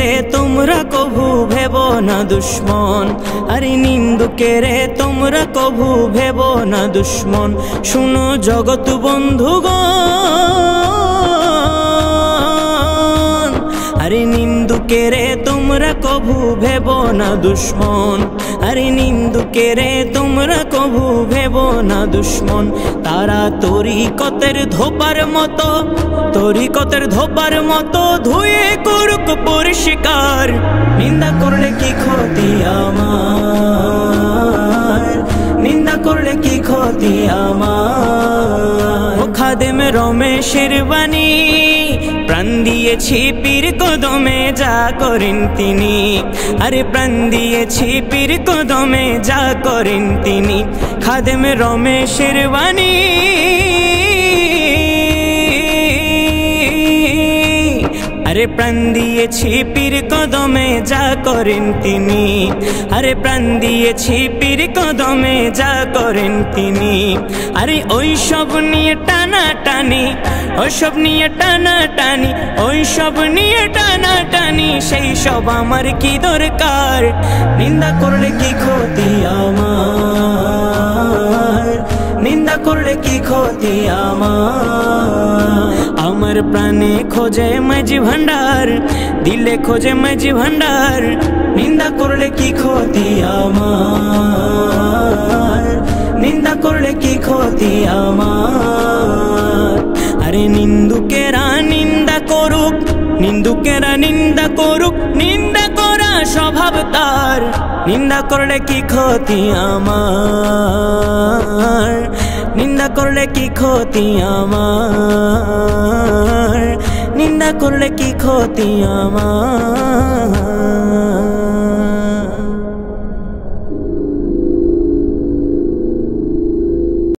নিন্দুকেরে তোমরা কভু ভেব না দুশ্মন, আরে নিন্দুকেরে তোমরা কভু ভেব না দুশ্মন। শুনো জগৎ বন্ধুগণ, আরে নিন্দুকেরে তোমরা কভু ভেব না দুশ্মন, আরে নিন্দুকেরে তোমরা কভু ভেব না দুশ্মন। তারা তরিকতের ধোপার মতো, তরিকতের ধোপার মতো ধুয়ে করুক পরিষ্কার। নিন্দা করলে কি ক্ষতি আমার, নিন্দা করলে কি ক্ষতি আমার। ও খাদেম রমেশের বাণী প্রাণ দিয়েছি পীর কদমে, যা করেন তিনি, আরে প্রাণ দিয়েছি পীর কদমে, যা করেন তিনি। খাদেম রমেশের বাণী আরে প্রাণ দিয়েছি পীর কদমে, যা করেন তিনি, আরে প্রাণ দিয়েছি পীর কদমে, যা করেন তিনি। আরে ওই সব নিয়ে টানা টানি, ওই সব নিয়ে টানা টানি, ওই সব নিয়ে টানা টানি, সেই সব আমার কি দরকার। নিন্দা করলে কি ক্ষতি আমার, নিন্দা করলে কি ক্ষতি আমার। আমার প্রাণে খোঁজে মাঝি ভান্ডার, দিলে খোঁজে মাঝি ভান্ডার। নিন্দা করলে কি ক্ষতি আমার, নিন্দা করলে কি ক্ষতি আমার। আরে নিন্দুকেরা নিন্দা করুক, নিন্দুকেরা নিন্দা করুক, নিন্দা করা স্বভাব তার। নিন্দা করলে কি ক্ষতি আমার, নিন্দা করলে কি ক্ষতি আমার, নিন্দা করলে কি ক্ষতি আমার।